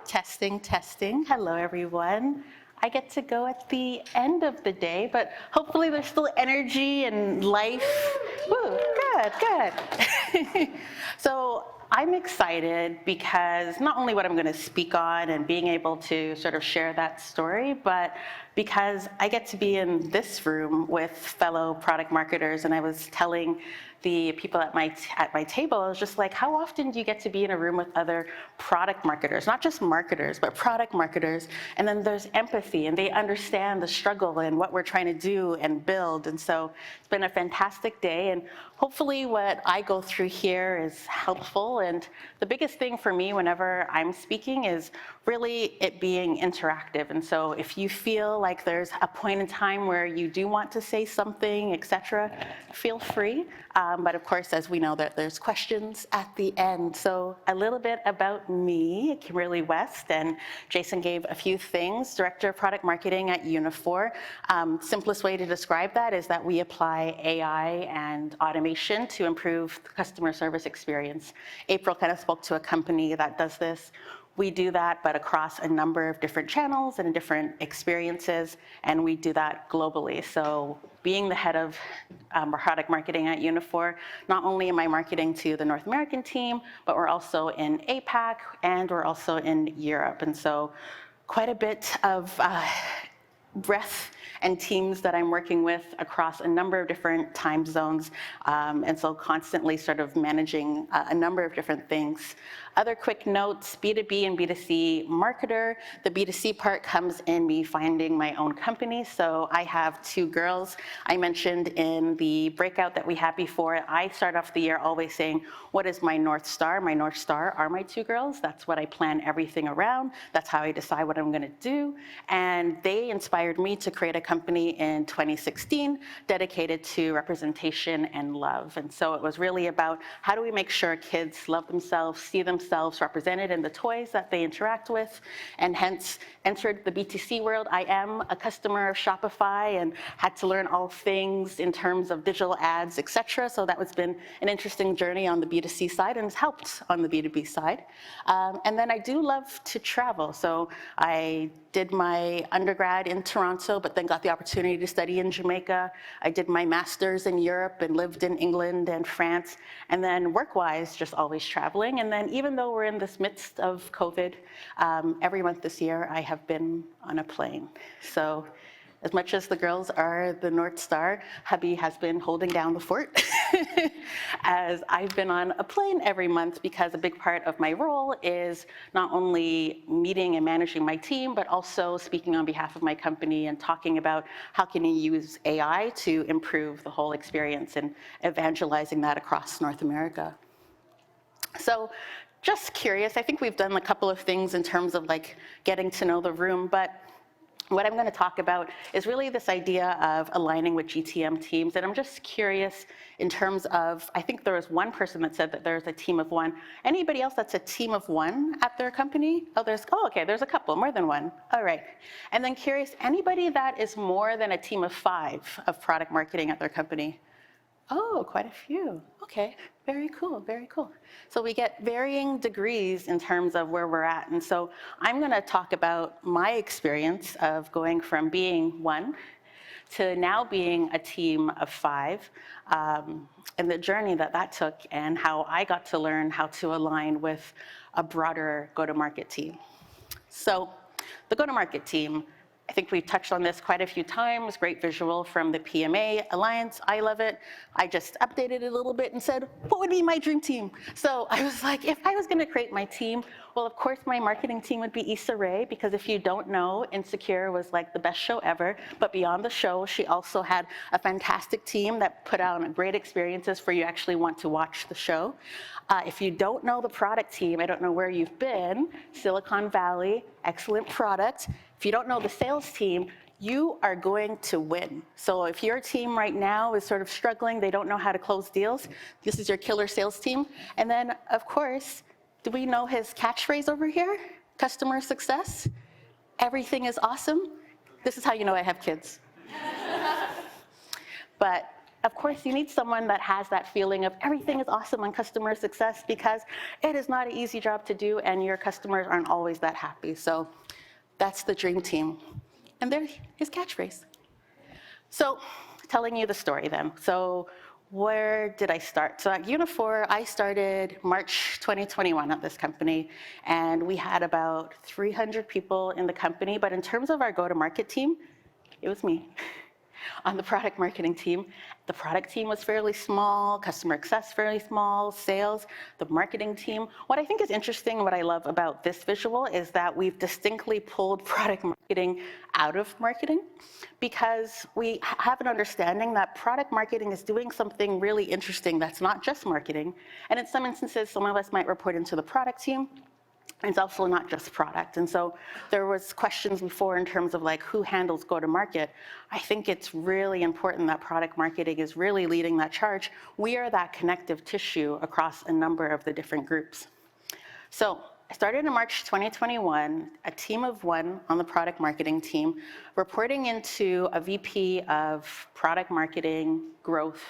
Testing, testing. Hello, everyone. I get to go at the end of the day, but hopefully there's still energy and life. Woo, good, good. So I'm excited because not only what I'm going to speak on and being able to sort of share that story, but because I get to be in this room with fellow product marketers. And I was telling the people at my table, I was just like, how often do you get to be in a room with other product marketers, not just marketers, but product marketers, and then there's empathy, and they understand the struggle and what we're trying to do and build. And so it's been a fantastic day, and hopefully what I go through here is helpful. And the biggest thing for me whenever I'm speaking is really it being interactive. And so if you feel like there's a point in time where you do want to say something, etc., feel free. But of course, as we know, that there's questions at the end. So a little bit about me, Kimberly West, and Jason gave a few things. Director of Product Marketing at Unifor. Simplest way to describe that is that we apply AI and automation to improve the customer service experience. April kind of spoke to a company that does this. We do that, but across a number of different channels and different experiences, and we do that globally. So being the head of product marketing at Unifor, not only am I marketing to the North American team, but we're also in APAC, and we're also in Europe. And so quite a bit of breadth and teams that I'm working with across a number of different time zones, and so constantly sort of managing a number of different things. Other quick notes, B2B and B2C marketer. The B2C part comes in me finding my own company. So I have two girls. I mentioned in the breakout that we had before, I start off the year always saying, what is my North Star? My North Star are my two girls. That's what I plan everything around. That's how I decide what I'm gonna do. And they inspired me to create a company in 2016 dedicated to representation and love. And so it was really about how do we make sure kids love themselves, see themselves represented in the toys that they interact with, and hence entered the B2C world. I am a customer of Shopify and had to learn all things in terms of digital ads, etc. So that has been an interesting journey on the B2C side and has helped on the B2B side. And then I do love to travel. So I did my undergrad in Toronto, but then got the opportunity to study in Jamaica. I did my master's in Europe and lived in England and France. And then work-wise, just always traveling. And then even though we're in this midst of COVID, every month this year, I have been on a plane. So as much as the girls are the North Star, hubby has been holding down the fort as I've been on a plane every month, because a big part of my role is not only meeting and managing my team, but also speaking on behalf of my company and talking about how can you use AI to improve the whole experience and evangelizing that across North America. So just curious, I think we've done a couple of things in terms of like getting to know the room, but what I'm going to talk about is really this idea of aligning with GTM teams. And I'm just curious in terms of, I think there was one person that said that there's a team of one. Anybody else that's a team of one at their company? Oh, okay, there's a couple, more than one. All right. And then curious, anybody that is more than a team of 5 of product marketing at their company? Oh, quite a few. Okay, very cool, very cool. So we get varying degrees in terms of where we're at. And so I'm gonna talk about my experience of going from being 1 to now being a team of 5, and the journey that that took and how I got to learn how to align with a broader go-to-market team. So the go-to-market team, I think we've touched on this quite a few times. Great visual from the PMA Alliance. I love it. I just updated it a little bit and said, what would be my dream team? So I was like, if I was going to create my team, well, of course, my marketing team would be Issa Rae, because if you don't know, Insecure was like the best show ever. But beyond the show, she also had a fantastic team that put out great experiences for you actually want to watch the show. If you don't know the product team, I don't know where you've been, Silicon Valley, excellent product. If you don't know the sales team, you are going to win. So if your team right now is sort of struggling, they don't know how to close deals, this is your killer sales team. And then, of course, do we know his catchphrase over here? Customer success. Everything is awesome. This is how you know I have kids. But of course, you need someone that has that feeling of everything is awesome on customer success, because it is not an easy job to do and your customers aren't always that happy. So that's the dream team. And there's his catchphrase. So telling you the story then. So where did I start? So at Unifor, I started March 2021 at this company, and we had about 300 people in the company. But in terms of our go-to-market team, it was me. On the product marketing team, the product team was fairly small, customer success fairly small, sales, the marketing team. What I think is interesting, what I love about this visual, is that we've distinctly pulled product marketing out of marketing, because we have an understanding that product marketing is doing something really interesting that's not just marketing. And in some instances, some of us might report into the product team. It's also not just product. And so there was questions before in terms of like who handles go-to-market. I think it's really important that product marketing is really leading that charge. We are that connective tissue across a number of the different groups. So I started in March 2021, a team of one on the product marketing team, reporting into a VP of product marketing, growth,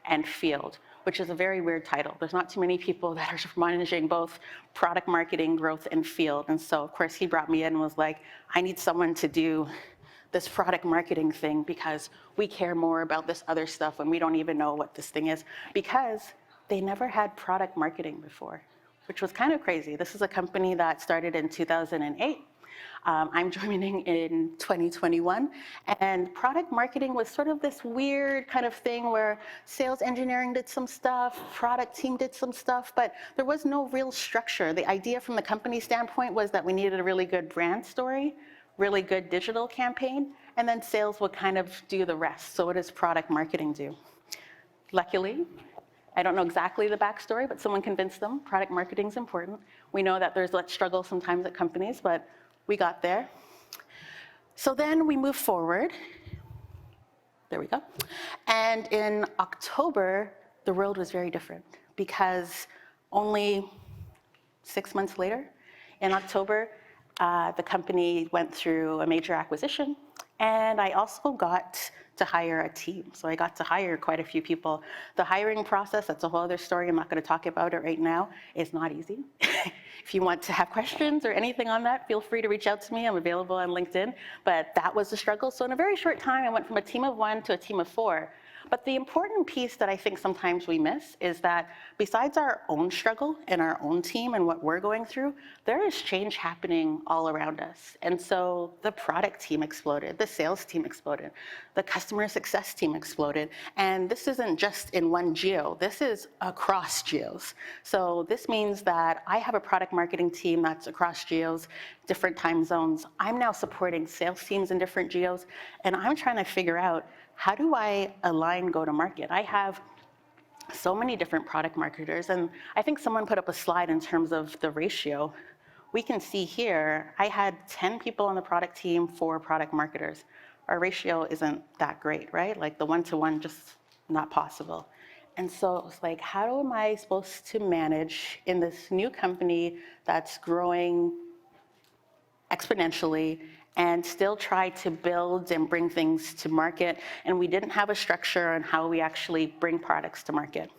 and field, which is a very weird title. There's not too many people that are managing both product marketing, growth, and field. And so, of course, he brought me in and was like, I need someone to do this product marketing thing, because we care more about this other stuff and we don't even know what this thing is, because they never had product marketing before, which was kind of crazy. This is a company that started in 2008. I'm joining in 2021, and product marketing was sort of this weird kind of thing where sales engineering did some stuff, product team did some stuff, but there was no real structure. The idea from the company standpoint was that we needed a really good brand story, really good digital campaign, and then sales would kind of do the rest. So what does product marketing do? Luckily, I don't know exactly the backstory, but someone convinced them product marketing is important. We know that there's that struggle sometimes at companies, but we got there. So then we move forward. There we go. And in October, the world was very different, because only 6 months later, in October, the company went through a major acquisition, and I also got to hire a team. So I got to hire quite a few people. The hiring process, that's a whole other story. I'm not going to talk about it right now. It's not easy. If you want to have questions or anything on that, feel free to reach out to me. I'm available on LinkedIn. But that was the struggle. So in a very short time, I went from a team of one to a team of four. But the important piece that I think sometimes we miss is that besides our own struggle and our own team and what we're going through, there is change happening all around us. And so the product team exploded, the sales team exploded, the customer success team exploded. And this isn't just in one geo, this is across geos. So this means that I have a product marketing team that's across geos, different time zones. I'm now supporting sales teams in different geos, and I'm trying to figure out, how do I align go-to-market? I have so many different product marketers, and I think someone put up a slide in terms of the ratio. We can see here, I had 10 people on the product team, 4 product marketers. Our ratio isn't that great, right? Like the one-to-one, just not possible. And so it was like, how am I supposed to manage in this new company that's growing exponentially and still try to build and bring things to market? And we didn't have a structure on how we actually bring products to market.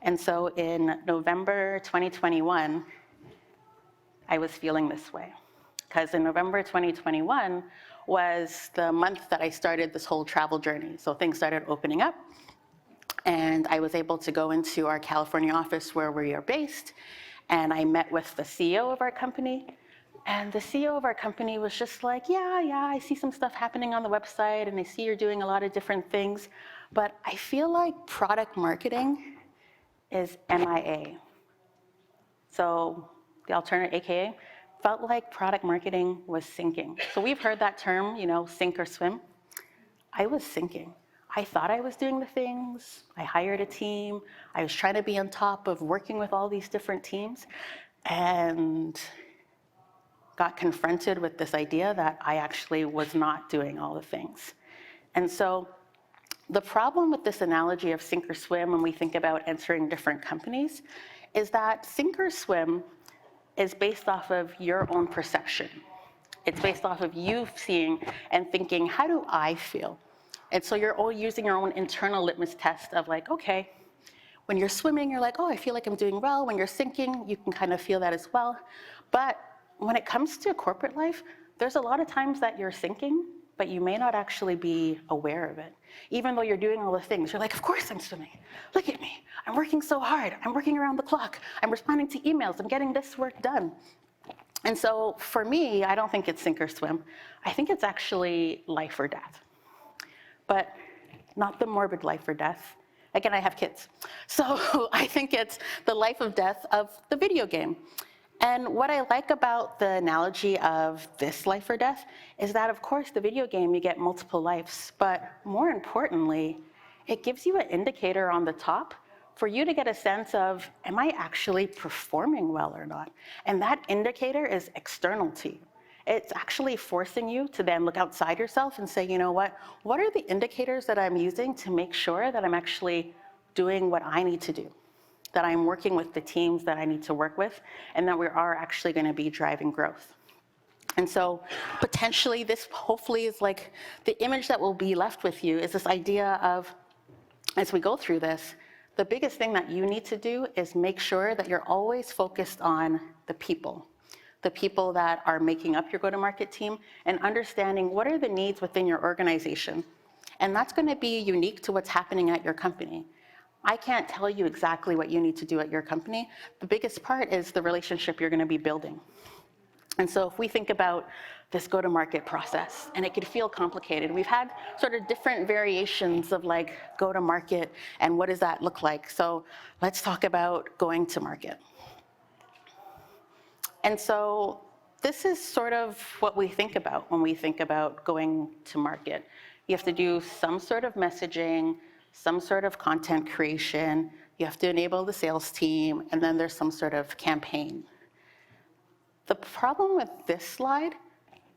And so in November 2021, I was feeling this way. Because in November 2021 was the month that I started this whole travel journey. So things started opening up, and I was able to go into our California office where we are based, and I met with the CEO of our company. And the CEO of our company was just like, yeah, I see some stuff happening on the website, and I see you're doing a lot of different things, but I feel like product marketing is MIA. So the alternate, AKA, felt like product marketing was sinking. So we've heard that term, sink or swim. I was sinking. I thought I was doing the things. I hired a team. I was trying to be on top of working with all these different teams, and got confronted with this idea that I actually was not doing all the things. And so the problem with this analogy of sink or swim when we think about entering different companies is that sink or swim is based off of your own perception. It's based off of you seeing and thinking, how do I feel? And so you're all using your own internal litmus test of like, okay, when you're swimming, you're like, oh, I feel like I'm doing well. When you're sinking, you can kind of feel that as well. But when it comes to corporate life, there's a lot of times that you're sinking, but you may not actually be aware of it. Even though you're doing all the things, you're like, of course I'm swimming. Look at me. I'm working so hard. I'm working around the clock. I'm responding to emails. I'm getting this work done. And so for me, I don't think it's sink or swim. I think it's actually life or death. But not the morbid life or death. Again, I have kids. So I think it's the life or death of the video game. And what I like about the analogy of this life or death is that, of course, the video game, you get multiple lives. But more importantly, it gives you an indicator on the top for you to get a sense of, am I actually performing well or not? And that indicator is external to you. It's actually forcing you to then look outside yourself and say, you know what are the indicators that I'm using to make sure that I'm actually doing what I need to do, that I'm working with the teams that I need to work with, and that we are actually going to be driving growth. And so potentially this hopefully is like the image that will be left with you is this idea of, as we go through this, the biggest thing that you need to do is make sure that you're always focused on the people that are making up your go-to-market team, and understanding what are the needs within your organization. And that's going to be unique to what's happening at your company. I can't tell you exactly what you need to do at your company. The biggest part is the relationship you're going to be building. And so if we think about this go-to-market process, and it could feel complicated. We've had sort of different variations of like go-to-market and what does that look like. So let's talk about going to market. And so this is sort of what we think about when we think about going to market. You have to do some sort of messaging, some sort of content creation, you have to enable the sales team, and then there's some sort of campaign. The problem with this slide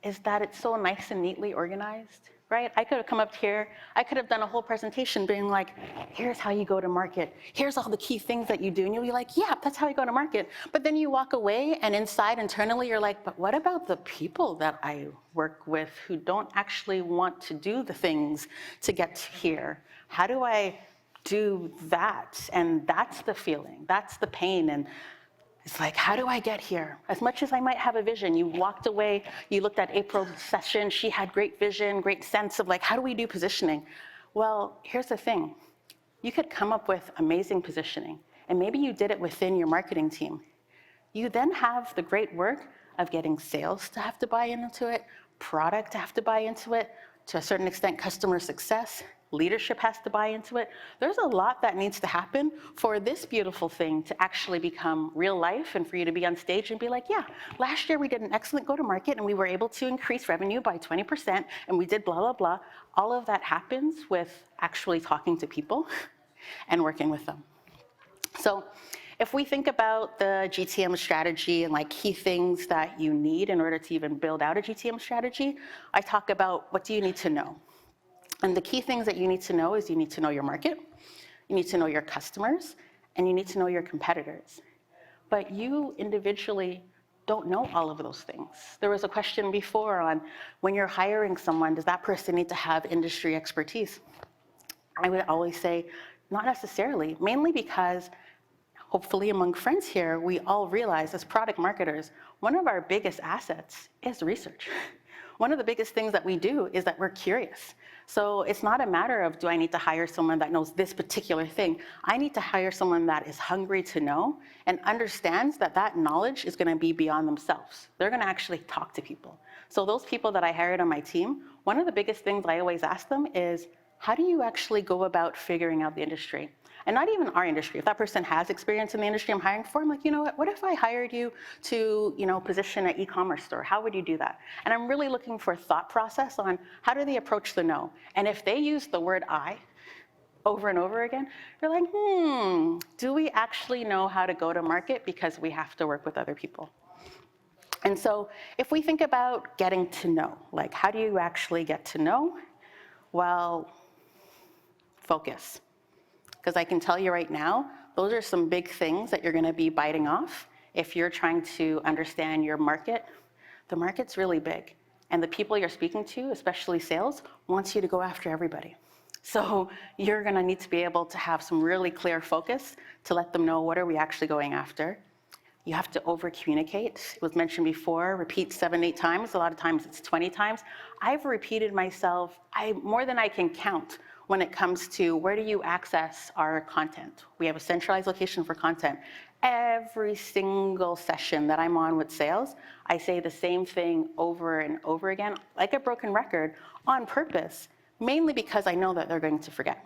is that it's so nice and neatly organized, right? I could have come up here, I could have done a whole presentation being like, here's how you go to market, here's all the key things that you do, and you'll be like, yeah, that's how you go to market. But then you walk away, and inside, internally, you're like, but what about the people that I work with who don't actually want to do the things to get to here? How do I do that? And that's the feeling, that's the pain. And it's like, how do I get here? As much as I might have a vision, you walked away, you looked at April's session, she had great vision, great sense of like, how do we do positioning? Well, here's the thing. You could come up with amazing positioning, and maybe you did it within your marketing team. You then have the great work of getting sales to have to buy into it, product to have to buy into it, to a certain extent, customer success, leadership has to buy into it. There's a lot that needs to happen for this beautiful thing to actually become real life, and for you to be on stage and be like, yeah, last year we did an excellent go-to-market and we were able to increase revenue by 20% and we did blah, blah, blah. All of that happens with actually talking to people and working with them. So if we think about the GTM strategy and like key things that you need in order to even build out a GTM strategy, I talk about what do you need to know. And the key things that you need to know is you need to know your market, you need to know your customers, and you need to know your competitors. But you individually don't know all of those things. There was a question before on when you're hiring someone, does that person need to have industry expertise? I would always say, not necessarily, mainly because hopefully among friends here, we all realize as product marketers, one of our biggest assets is research. One of the biggest things that we do is that we're curious. So it's not a matter of, do I need to hire someone that knows this particular thing? I need to hire someone that is hungry to know and understands that that knowledge is gonna be beyond themselves. They're gonna actually talk to people. So those people that I hired on my team, one of the biggest things I always ask them is, how do you actually go about figuring out the industry? And not even our industry. If that person has experience in the industry I'm hiring for, I'm like, you know what if I hired you to, position an e-commerce store? How would you do that? And I'm really looking for a thought process on how do they approach the no? And if they use the word I over and over again, you're like, do we actually know how to go to market because we have to work with other people? And so if we think about getting to know, like how do you actually get to know? Well, focus. Because I can tell you right now, those are some big things that you're gonna be biting off if you're trying to understand your market. The market's really big. And the people you're speaking to, especially sales, wants you to go after everybody. So you're gonna need to be able to have some really clear focus to let them know what are we actually going after. You have to over-communicate. It was mentioned before, repeat 7, 8 times. A lot of times it's 20 times. I've repeated myself more than I can count when it comes to where do you access our content. We have a centralized location for content. Every single session that I'm on with sales, I say the same thing over and over again, like a broken record, on purpose, mainly because I know that they're going to forget.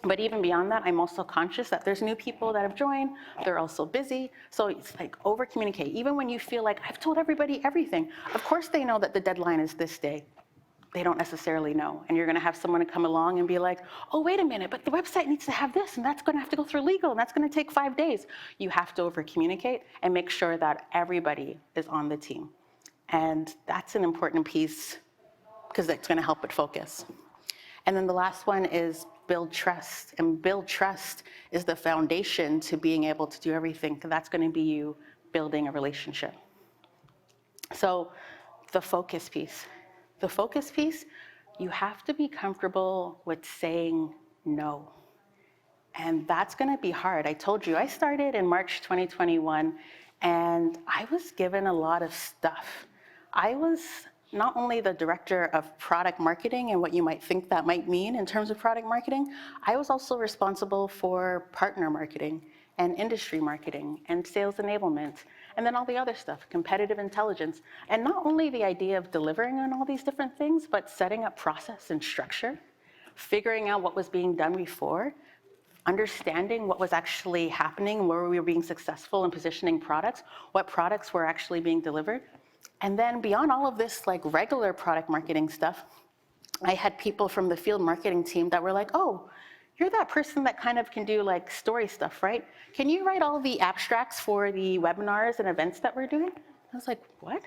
But even beyond that, I'm also conscious that there's new people that have joined, they're also busy, so it's like over-communicate. Even when you feel like, I've told everybody everything, of course they know that the deadline is this day. They don't necessarily know, and you're gonna have someone come along and be like, oh, wait a minute, but the website needs to have this, and that's gonna have to go through legal, and that's gonna take 5 days. You have to over-communicate and make sure that everybody is on the team. And that's an important piece, because it's gonna help it focus. And then the last one is build trust. And build trust is the foundation to being able to do everything. That's going to be you building a relationship. So the focus piece. The focus piece, you have to be comfortable with saying no. And that's going to be hard. I told you, I started in March 2021, and I was given a lot of stuff. I was not only the director of product marketing and what you might think that might mean in terms of product marketing, I was also responsible for partner marketing and industry marketing and sales enablement, and then all the other stuff, competitive intelligence. And not only the idea of delivering on all these different things, but setting up process and structure, figuring out what was being done before, understanding what was actually happening, where we were being successful in positioning products, what products were actually being delivered. And then beyond all of this like regular product marketing stuff, I had people from the field marketing team that were like, oh, you're that person that kind of can do like story stuff, right? Can you write all the abstracts for the webinars and events that we're doing? I was like, what?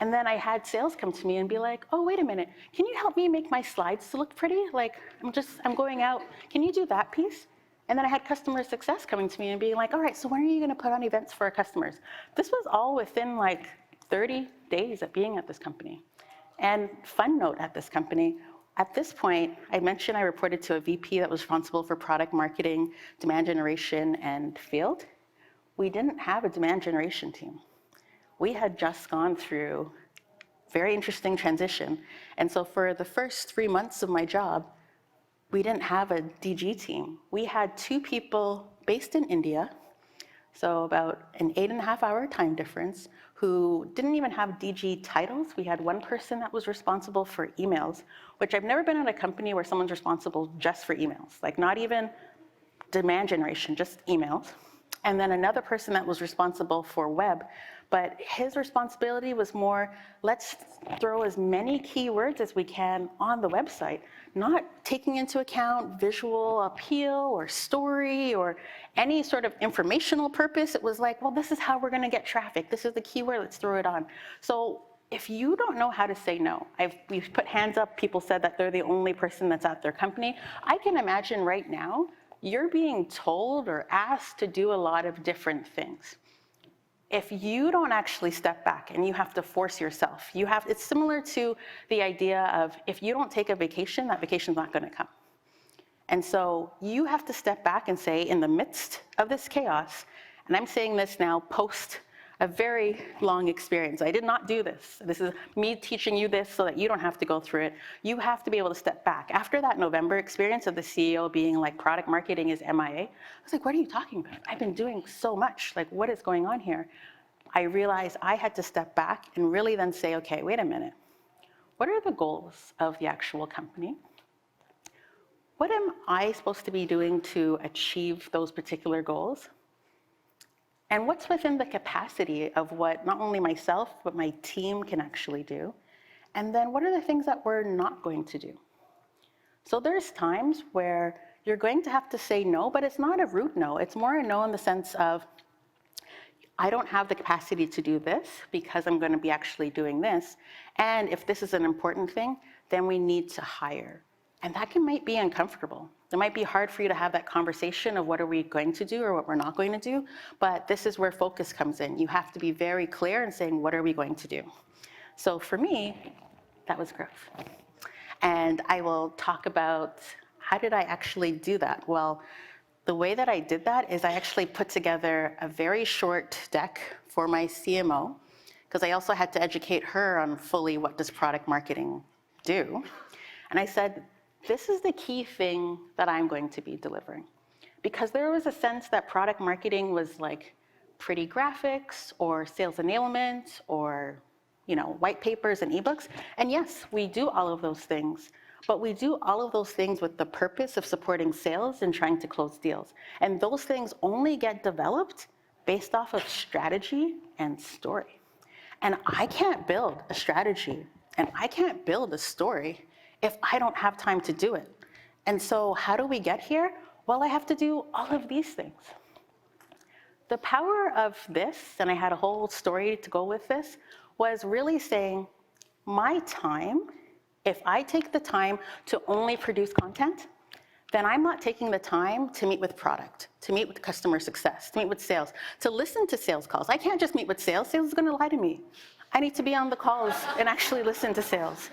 And then I had sales come to me and be like, oh, wait a minute, can you help me make my slides to look pretty? Like, I'm going out, can you do that piece? And then I had customer success coming to me and being like, all right, so when are you gonna put on events for our customers? This was all within like 30 days of being at this company. And fun note at this company, at this point, I mentioned I reported to a VP that was responsible for product marketing, demand generation, and field. We didn't have a demand generation team. We had just gone through very interesting transition. And so for the first 3 months of my job, we didn't have a DG team. We had 2 people based in India, so about an 8.5-hour time difference, who didn't even have DG titles. We had one person that was responsible for emails, which I've never been at a company where someone's responsible just for emails, like not even demand generation, just emails. And then another person that was responsible for web, but his responsibility was more, let's throw as many keywords as we can on the website, not taking into account visual appeal or story or any sort of informational purpose. It was like, well, this is how we're gonna get traffic. This is the keyword, let's throw it on. So if you don't know how to say no, we've put hands up, people said that they're the only person that's at their company. I can imagine right now, you're being told or asked to do a lot of different things. If you don't actually step back and you have to force yourself, it's similar to the idea of if you don't take a vacation, that vacation's not gonna come. And so you have to step back and say, in the midst of this chaos, and I'm saying this now post a very long experience. I did not do this. This is me teaching you this so that you don't have to go through it. You have to be able to step back. After that November experience of the CEO being like, product marketing is MIA, I was like, what are you talking about? I've been doing so much. Like, what is going on here? I realized I had to step back and really then say, okay, wait a minute. What are the goals of the actual company? What am I supposed to be doing to achieve those particular goals? And what's within the capacity of what not only myself, but my team can actually do? And then what are the things that we're not going to do? So there's times where you're going to have to say no, but it's not a rude no. It's more a no in the sense of, I don't have the capacity to do this because I'm going to be actually doing this. And if this is an important thing, then we need to hire. And that might be uncomfortable. It might be hard for you to have that conversation of what are we going to do or what we're not going to do, but this is where focus comes in. You have to be very clear in saying, what are we going to do? So for me, That was growth. And I will talk about how did I actually do that? Well, the way that I did that is I actually put together a very short deck for my CMO, because I also had to educate her on fully what does product marketing do. And I said, this is the key thing that I'm going to be delivering. Because there was a sense that product marketing was like pretty graphics or sales enablement or white papers and ebooks. And yes, we do all of those things, but we do all of those things with the purpose of supporting sales and trying to close deals. And those things only get developed based off of strategy and story. And I can't build a strategy and I can't build a story if I don't have time to do it. And so how do we get here? Well, I have to do all of these things. The power of this, and I had a whole story to go with this, was really saying, my time, if I take the time to only produce content, then I'm not taking the time to meet with product, to meet with customer success, to meet with sales, to listen to sales calls. I can't just meet with sales. Sales is going to lie to me. I need to be on the calls and actually listen to sales.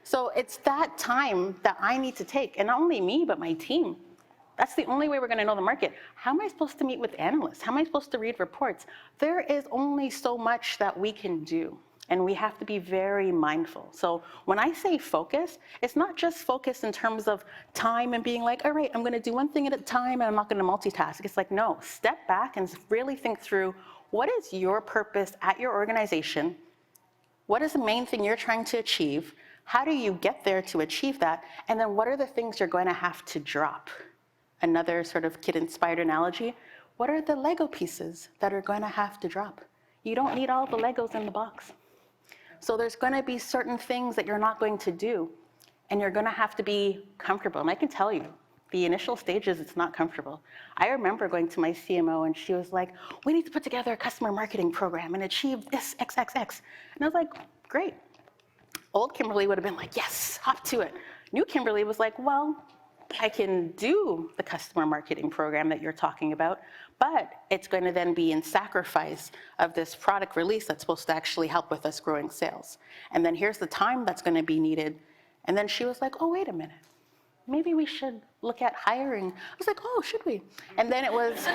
So it's that time that I need to take, and not only me, but my team. That's the only way we're going to know the market. How am I supposed to meet with analysts? How am I supposed to read reports? There is only so much that we can do, and we have to be very mindful. So when I say focus, it's not just focus in terms of time and being like, all right, I'm going to do one thing at a time and I'm not going to multitask. It's like, no, step back and really think through, what is your purpose at your organization? What is the main thing you're trying to achieve? How do you get there to achieve that? And then what are the things you're going to have to drop? Another sort of kid-inspired analogy, what are the Lego pieces that are going to have to drop? You don't need all the Legos in the box. So there's going to be certain things that you're not going to do, and you're going to have to be comfortable. And I can tell you, the initial stages, it's not comfortable. I remember going to my CMO, and she was like, we need to put together a customer marketing program and achieve this XXX. And I was like, great. Old Kimberly would have been like, yes, hop to it. New Kimberly was like, well, I can do the customer marketing program that you're talking about, but it's going to then be in sacrifice of this product release that's supposed to actually help with us growing sales. And then here's the time that's going to be needed. And then she was like, oh, wait a minute. Maybe we should look at hiring. I was like, oh, should we? And then it was,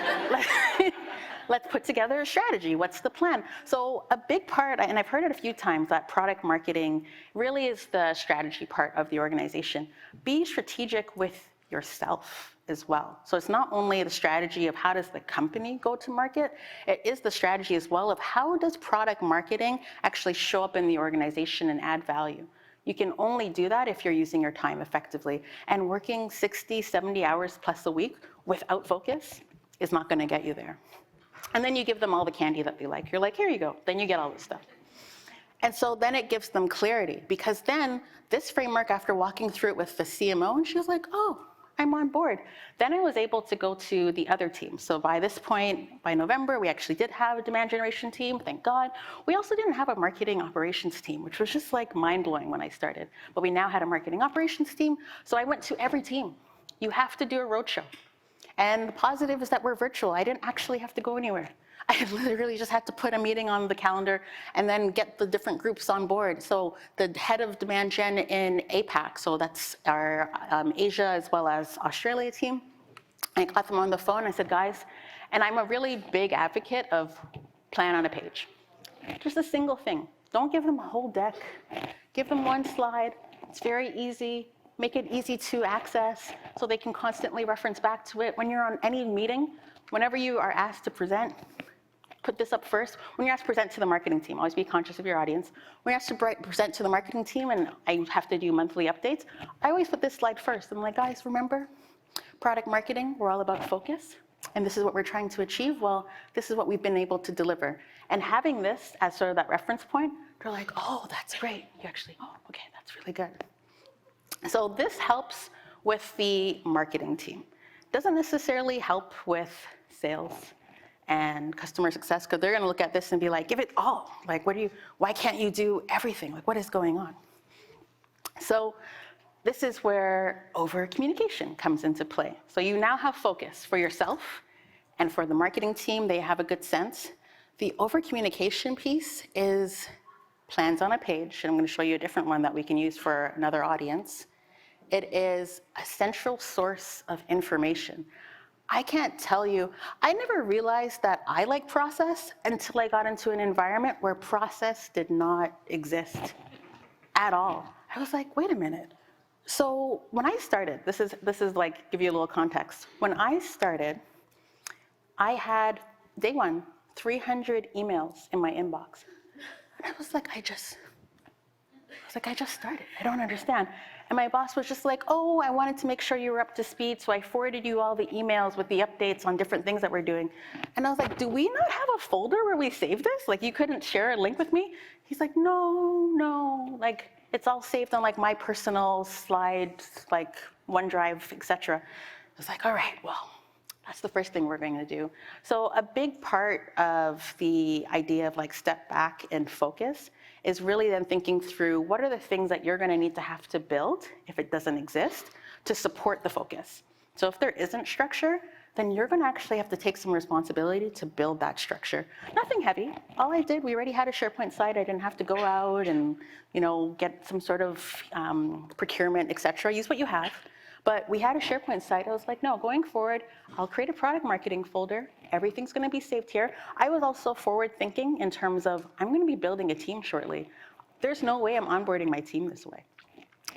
let's put together a strategy. What's the plan? So a big part, and I've heard it a few times, that product marketing really is the strategy part of the organization. Be strategic with yourself as well. So it's not only the strategy of how does the company go to market, it is the strategy as well of how does product marketing actually show up in the organization and add value. You can only do that if you're using your time effectively. And working 60, 70 hours plus a week without focus is not going to get you there. And then you give them all the candy that they like. You're like, here you go. Then you get all this stuff. And so then it gives them clarity, because then this framework, after walking through it with the CMO, and she was like, oh, I'm on board. Then I was able to go to the other team. So by this point, by November, we actually did have a demand generation team, thank God. We also didn't have a marketing operations team, which was just like mind-blowing when I started. But we now had a marketing operations team. So I went to every team. You have to do a roadshow. And the positive is that we're virtual. I didn't actually have to go anywhere. I literally just had to put a meeting on the calendar and then get the different groups on board. So the head of demand gen in APAC, so that's our Asia as well as Australia team, I got them on the phone. I said, guys, and I'm a really big advocate of plan on a page. Just a single thing. Don't give them a whole deck. Give them one slide. It's very easy. Make it easy to access so they can constantly reference back to it. When you're on any meeting, whenever you are asked to present, put this up first. When you're asked to present to the marketing team, always be conscious of your audience. When you're asked to present to the marketing team, and I have to do monthly updates, I always put this slide first. I'm like, guys, remember, product marketing, we're all about focus, and this is what we're trying to achieve. Well, this is what we've been able to deliver. And having this as sort of that reference point, they're like, oh, that's great. You actually, oh, okay, that's really good. So this helps with the marketing team. Doesn't necessarily help with sales and customer success, because they're going to look at this and be like, give it all. Like, why can't you do everything? Like, what is going on? So this is where over-communication comes into play. So you now have focus for yourself, and for the marketing team, they have a good sense. The over-communication piece is plans on a page, and I'm going to show you a different one that we can use for another audience. It is a central source of information. I can't tell you, I never realized that I like process until I got into an environment where process did not exist at all. I was like, wait a minute. So when I started, this is like, give you a little context. When I started, I had, day one, 300 emails in my inbox. And I was like, I just started. I don't understand. And my boss was just like, oh, I wanted to make sure you were up to speed, so I forwarded you all the emails with the updates on different things that we're doing. And I was like, do we not have a folder where we save this? Like, you couldn't share a link with me? He's like, no, like, it's all saved on like my personal slides, like OneDrive, etc. I was like, all right, well, that's the first thing we're going to do. So a big part of the idea of like step back and focus is really then thinking through what are the things that you're going to need to have to build, if it doesn't exist, to support the focus. So if there isn't structure, then you're going to actually have to take some responsibility to build that structure. Nothing heavy. All I did, we already had a SharePoint site. I didn't have to go out and get some sort of procurement, et cetera. Use what you have. But we had a SharePoint site. I was like, no, going forward, I'll create a product marketing folder. Everything's going to be saved here. I was also forward thinking in terms of, I'm going to be building a team shortly. There's no way I'm onboarding my team this way.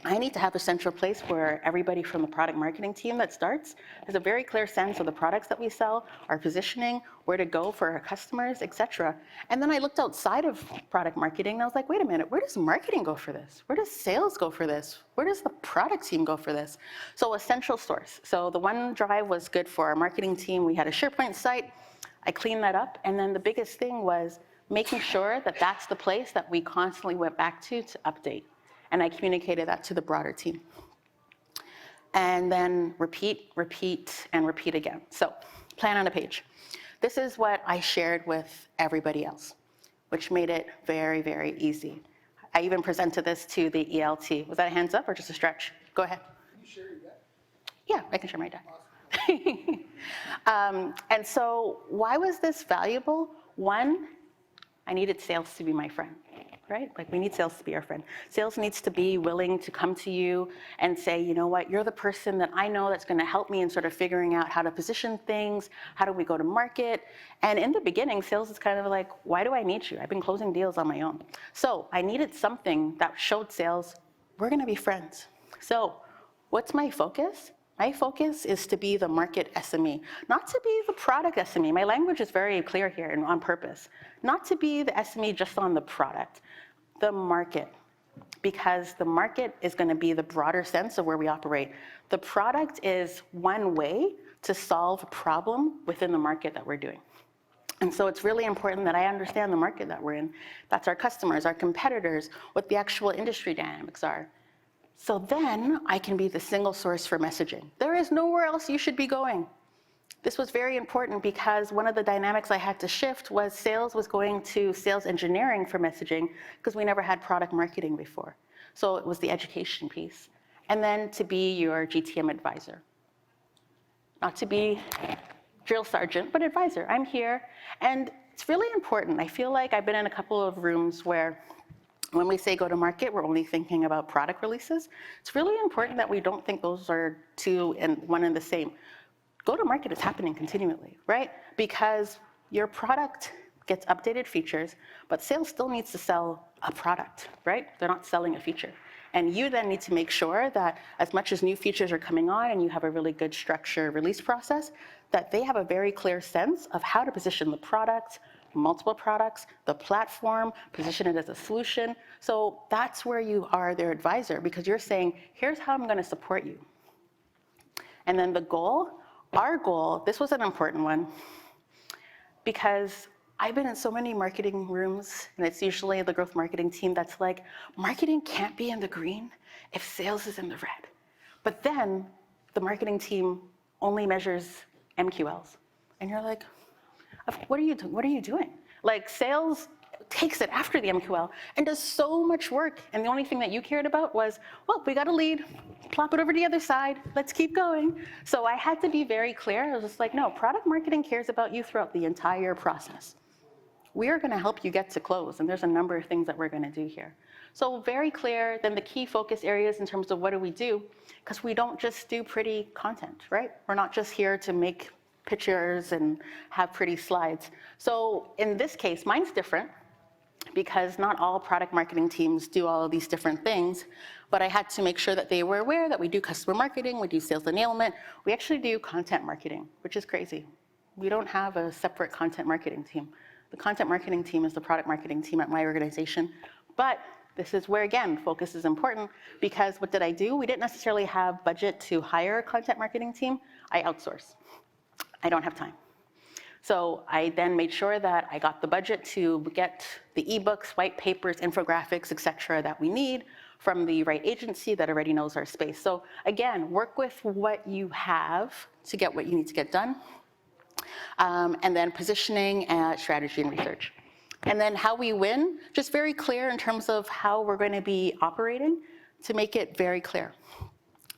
I need to have a central place where everybody from the product marketing team that starts has a very clear sense of the products that we sell, our positioning, where to go for our customers, et cetera. And then I looked outside of product marketing and I was like, wait a minute, where does marketing go for this? Where does sales go for this? Where does the product team go for this? So a central source. So the OneDrive was good for our marketing team. We had a SharePoint site. I cleaned that up. And then the biggest thing was making sure that that's the place that we constantly went back to update. And I communicated that to the broader team. And then repeat, and repeat again. So, plan on a page. This is what I shared with everybody else, which made it very, very easy. I even presented this to the ELT. Was that a hands up or just a stretch? Go ahead. Can you share your deck? Yeah, I can share my deck. Awesome. And so, why was this valuable? One, I needed sales to be my friend. Right? Like, we need sales to be our friend. Sales needs to be willing to come to you and say, you know what, you're the person that I know that's going to help me in sort of figuring out how to position things, how do we go to market. And in the beginning, sales is kind of like, why do I need you? I've been closing deals on my own. So I needed something that showed sales, we're going to be friends. So what's my focus? My focus is to be the market SME, not to be the product SME. My language is very clear here and on purpose. Not to be the SME just on the product, the market, because the market is going to be the broader sense of where we operate. The product is one way to solve a problem within the market that we're doing. And so it's really important that I understand the market that we're in. That's our customers, our competitors, what the actual industry dynamics are. So then I can be the single source for messaging. There is nowhere else you should be going. This was very important because one of the dynamics I had to shift was sales was going to sales engineering for messaging because we never had product marketing before. So it was the education piece. And then to be your GTM advisor. Not to be drill sergeant, but advisor. I'm here. And it's really important. I feel like I've been in a couple of rooms where when we say go to market, we're only thinking about product releases. It's really important that we don't think those are two and one and the same. Go to market is happening continually, right? Because your product gets updated features, but sales still needs to sell a product, right? They're not selling a feature. And you then need to make sure that as much as new features are coming on and you have a really good structured release process, that they have a very clear sense of how to position the product, multiple products, the platform, position it as a solution. So that's where you are their advisor because you're saying, here's how I'm going to support you. And then the goal, our goal, this was an important one because I've been in so many marketing rooms and it's usually the growth marketing team that's like, marketing can't be in the green if sales is in the red. But then the marketing team only measures MQLs. And you're like, what are you doing? Like sales takes it after the MQL and does so much work. And the only thing that you cared about was, well, we got a lead, plop it over to the other side, let's keep going. So I had to be very clear. I was just like, no, product marketing cares about you throughout the entire process. we are going to help you get to close. And there's a number of things that we're going to do here. So very clear, then the key focus areas in terms of what do we do, because we don't just do pretty content, right? We're not just here to make pictures and have pretty slides. So in this case, mine's different because not all product marketing teams do all of these different things, but I had to make sure that they were aware that we do customer marketing, we do sales enablement, we actually do content marketing, which is crazy. We don't have a separate content marketing team. The content marketing team is the product marketing team at my organization, but this is where, again, focus is important, because what did I do? We didn't necessarily have budget to hire a content marketing team. I outsource. I don't have time. So I then made sure that I got the budget to get the ebooks, white papers, infographics, et cetera, that we need from the right agency that already knows our space. So again, work with what you have to get what you need to get done. And then positioning, strategy, and research. And then how we win, just very clear in terms of how we're going to be operating to make it very clear.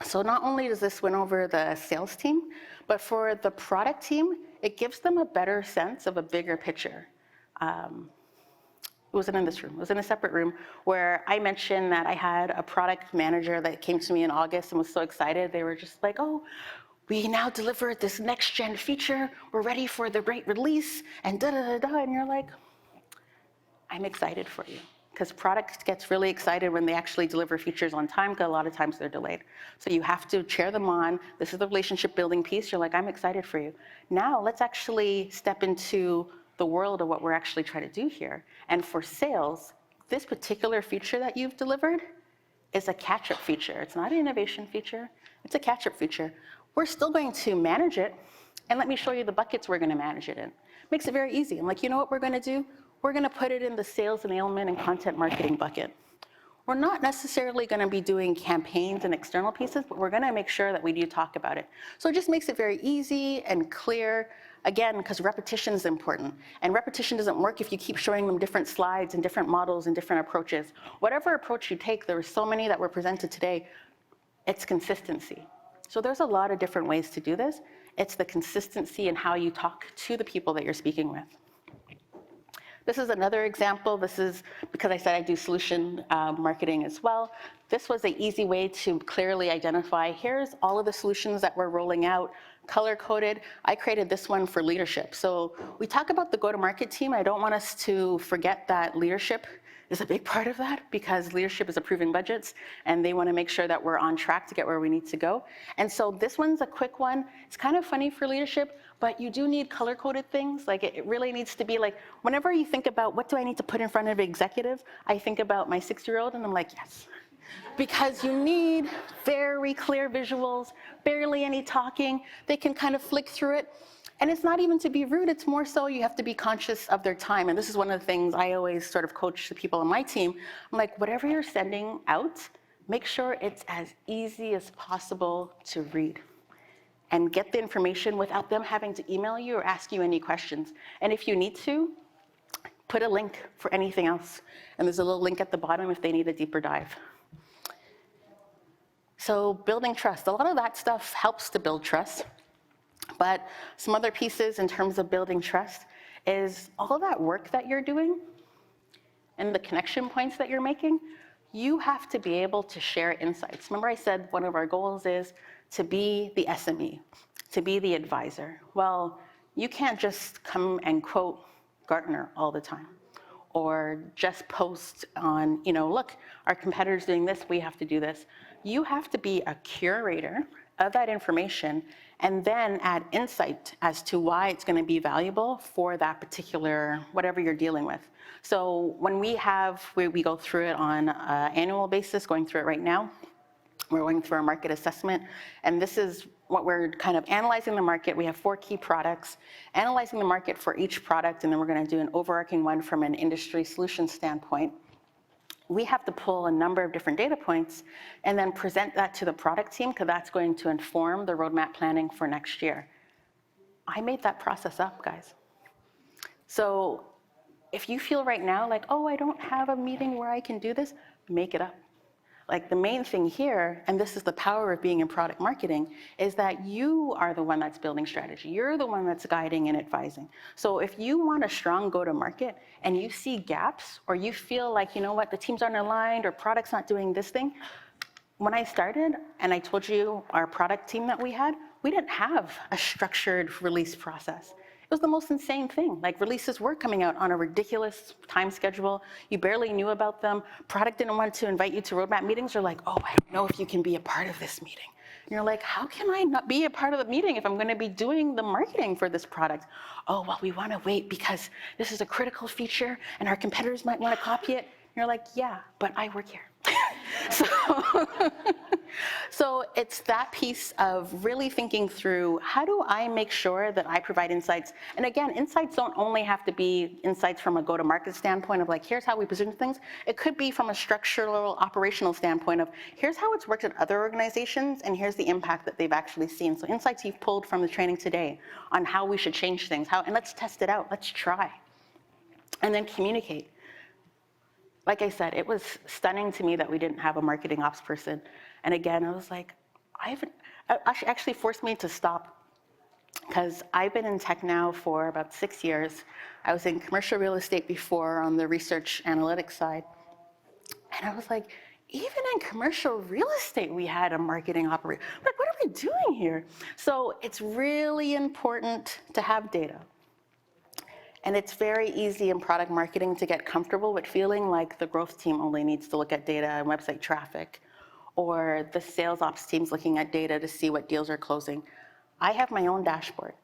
So not only does this win over the sales team, but for the product team, it gives them a better sense of a bigger picture. It wasn't in this room, it was in a separate room where I mentioned that I had a product manager that came to me in August and was so excited. They were just like, oh, we now delivered this next gen feature. We're ready for the great release and da da da da. And you're like, I'm excited for you. Because product gets really excited when they actually deliver features on time, because a lot of times they're delayed. So you have to cheer them on. This is the relationship building piece. You're like, I'm excited for you. Now let's actually step into the world of what we're actually trying to do here. And for sales, this particular feature that you've delivered is a catch-up feature. It's not an innovation feature. It's a catch-up feature. We're still going to manage it, and let me show you the buckets we're going to manage it in. Makes it very easy. I'm like, you know what we're going to do? We're going to put it in the sales enablement and content marketing bucket. We're not necessarily going to be doing campaigns and external pieces, but we're going to make sure that we do talk about it. So it just makes it very easy and clear, again, because repetition is important. And repetition doesn't work if you keep showing them different slides and different models and different approaches. Whatever approach you take, there are so many that were presented today, it's consistency. So there's a lot of different ways to do this. It's the consistency in how you talk to the people that you're speaking with. This is another example. This is because I said I do solution marketing as well. This was an easy way to clearly identify, here's all of the solutions that we're rolling out, color-coded. I created this one for leadership. So we talk about the go-to-market team. I don't want us to forget that leadership is a big part of that, because leadership is approving budgets and they want to make sure that we're on track to get where we need to go. And so this one's a quick one. It's kind of funny for leadership, but you do need color-coded things. Like it really needs to be like, whenever you think about what do I need to put in front of an executive, I think about my 6-year-old and I'm like, yes. Because you need very clear visuals, barely any talking. They can kind of flick through it. And it's not even to be rude, it's more so you have to be conscious of their time. And this is one of the things I always sort of coach the people on my team. I'm like, whatever you're sending out, make sure it's as easy as possible to read and get the information without them having to email you or ask you any questions. And if you need to, put a link for anything else. And there's a little link at the bottom if they need a deeper dive. So building trust, a lot of that stuff helps to build trust. But some other pieces in terms of building trust is all that work that you're doing and the connection points that you're making, you have to be able to share insights. Remember I said one of our goals is to be the SME, to be the advisor. Well, you can't just come and quote Gartner all the time or just post on, look, our competitor's doing this, we have to do this. You have to be a curator of that information and then add insight as to why it's going to be valuable for that particular, whatever you're dealing with. So when we go through it on an annual basis, going through it right now, we're going through our market assessment, and this is what we're kind of analyzing the market. We have 4 key products, analyzing the market for each product, and then we're going to do an overarching one from an industry solution standpoint. We have to pull a number of different data points and then present that to the product team, because that's going to inform the roadmap planning for next year. I made that process up, guys. So if you feel right now like, oh, I don't have a meeting where I can do this, make it up. like the main thing here, and this is the power of being in product marketing, is that you are the one that's building strategy. You're the one that's guiding and advising. So if you want a strong go-to-market and you see gaps, or you feel like, you know what, the teams aren't aligned or product's not doing this thing, when I started, and I told you our product team that we had, we didn't have a structured release process. It was the most insane thing. Like, releases were coming out on a ridiculous time schedule. You barely knew about them. Product didn't want to invite you to roadmap meetings. You're like, oh, I don't know if you can be a part of this meeting. And you're like, how can I not be a part of the meeting if I'm going to be doing the marketing for this product? Oh, well, we want to wait because this is a critical feature and our competitors might want to copy it. And you're like, yeah, but I work here. So, so it's that piece of really thinking through, how do I make sure that I provide insights? And again, insights don't only have to be insights from a go-to-market standpoint of like, here's how we position things. It could be from a structural, operational standpoint of, here's how it's worked at other organizations, and here's the impact that they've actually seen. So insights you've pulled from the training today on how we should change things, and let's test it out, let's try. And then communicate. Like I said, it was stunning to me that we didn't have a marketing ops person. And again, I was like, it actually forced me to stop, because I've been in tech now for about 6 years. I was in commercial real estate before on the research analytics side. And I was like, even in commercial real estate, we had a marketing operator. Like, what are we doing here? So it's really important to have data. And it's very easy in product marketing to get comfortable with feeling like the growth team only needs to look at data and website traffic, or the sales ops team's looking at data to see what deals are closing. I have my own dashboard.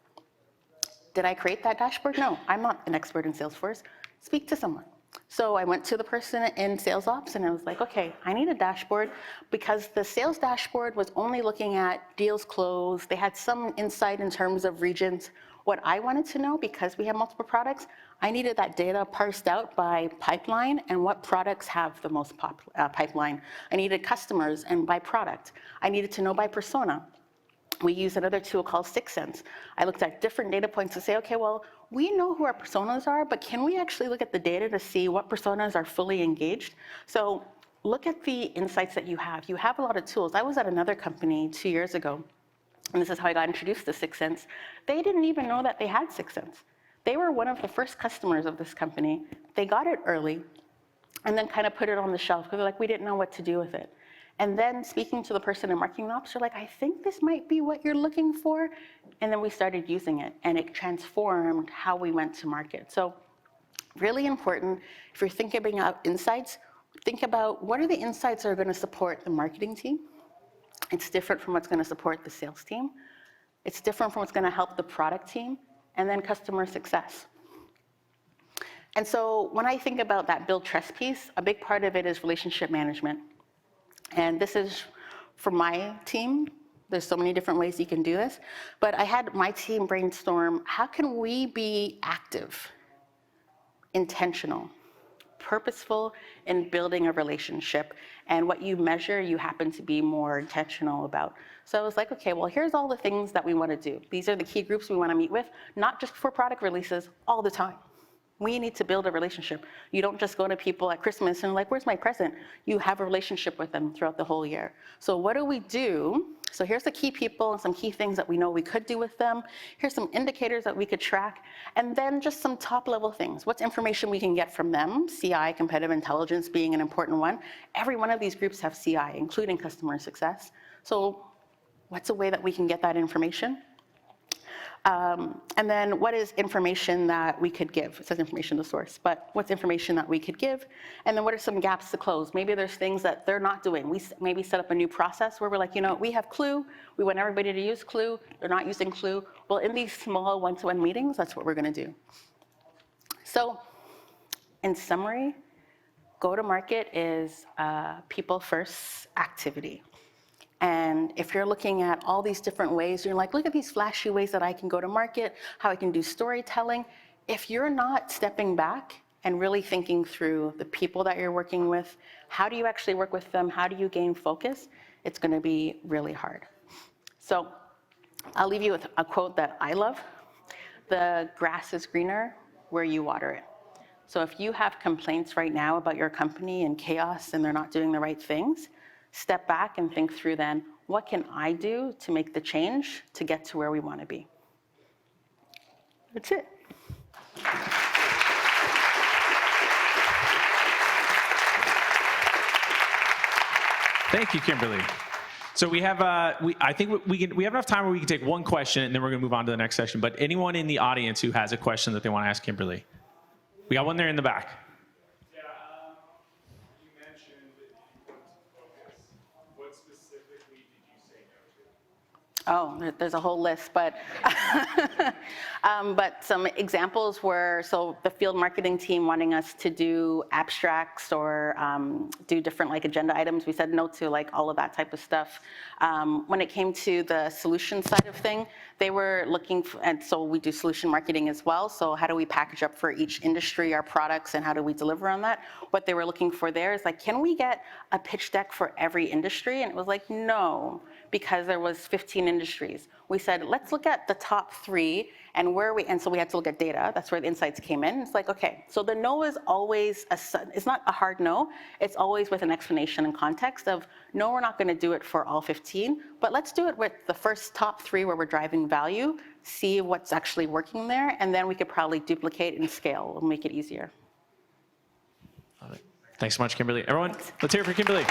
Did I create that dashboard? No, I'm not an expert in Salesforce. Speak to someone. So I went to the person in sales ops and I was like, okay, I need a dashboard, because the sales dashboard was only looking at deals closed. They had some insight in terms of regions. What I wanted to know, because we have multiple products, I needed that data parsed out by pipeline and what products have the most pipeline. I needed customers and by product. I needed to know by persona. We use another tool called Sixth Sense. I looked at different data points to say, okay, well, we know who our personas are, but can we actually look at the data to see what personas are fully engaged? So look at the insights that you have. You have a lot of tools. I was at another company 2 years ago, and this is how I got introduced to Sixth Sense. They didn't even know that they had Sixth Sense. They were one of the first customers of this company. They got it early and then kind of put it on the shelf because they're like, we didn't know what to do with it. And then speaking to the person in marketing ops, they're like, I think this might be what you're looking for. And then we started using it, and it transformed how we went to market. So really important, if you're thinking about insights, think about what are the insights that are going to support the marketing team. It's different from what's going to support the sales team. It's different from what's going to help the product team, and then customer success. And so when I think about that build trust piece, a big part of it is relationship management. And this is for my team. There's so many different ways you can do this. But I had my team brainstorm, how can we be active, intentional, purposeful in building a relationship? And what you measure, you happen to be more intentional about. So I was like, okay, well, here's all the things that we want to do. These are the key groups we want to meet with, not just for product releases, all the time. We need to build a relationship. You don't just go to people at Christmas and like, where's my present? You have a relationship with them throughout the whole year. So what do we do? So here's the key people and some key things that we know we could do with them. Here's some indicators that we could track. And then just some top level things. What's information we can get from them? CI, competitive intelligence being an important one. Every one of these groups have CI, including customer success. So what's a way that we can get that information? And then what is information that we could give? It says information to source, but what's information that we could give? And then what are some gaps to close? Maybe there's things that they're not doing. We maybe set up a new process where we're like, you know, we have Clue. We want everybody to use Clue. They're not using Clue. Well, in these small one-to-one meetings, that's what we're going to do. So in summary, go-to-market is a people-first activity. And if you're looking at all these different ways, you're like, look at these flashy ways that I can go to market, how I can do storytelling. If you're not stepping back and really thinking through the people that you're working with, how do you actually work with them? How do you gain focus? It's going to be really hard. So I'll leave you with a quote that I love. The grass is greener where you water it. So if you have complaints right now about your company and chaos and they're not doing the right things, step back and think through then, what can I do to make the change to get to where we want to be? That's it. Thank you, Kimberly. So we have, I think we have enough time where we can take one question, and then we're going to move on to the next session. But anyone in the audience who has a question that they want to ask Kimberly, we got one there in the back. Yeah, you mentioned that you want to focus. What specifically did you say no to? Oh, there's a whole list, but but some examples were, so the field marketing team wanting us to do abstracts or do different like agenda items. We said no to like all of that type of stuff. When it came to the solution side of thing, they were looking for, and so we do solution marketing as well. So how do we package up for each industry our products and how do we deliver on that? What they were looking for there is like, can we get a pitch deck for every industry? And it was like, no, because there was 15 industries. We said, let's look at the top 3 and where we, and so we had to look at data. That's where the insights came in. It's like, okay, so the no is always, it's not a hard no. It's always with an explanation and context of, no, we're not gonna do it for all 15, but let's do it with the first top 3 where we're driving value, see what's actually working there, and then we could probably duplicate and scale and make it easier. Love it. Thanks so much, Kimberly. Everyone, let's hear it for Kimberly.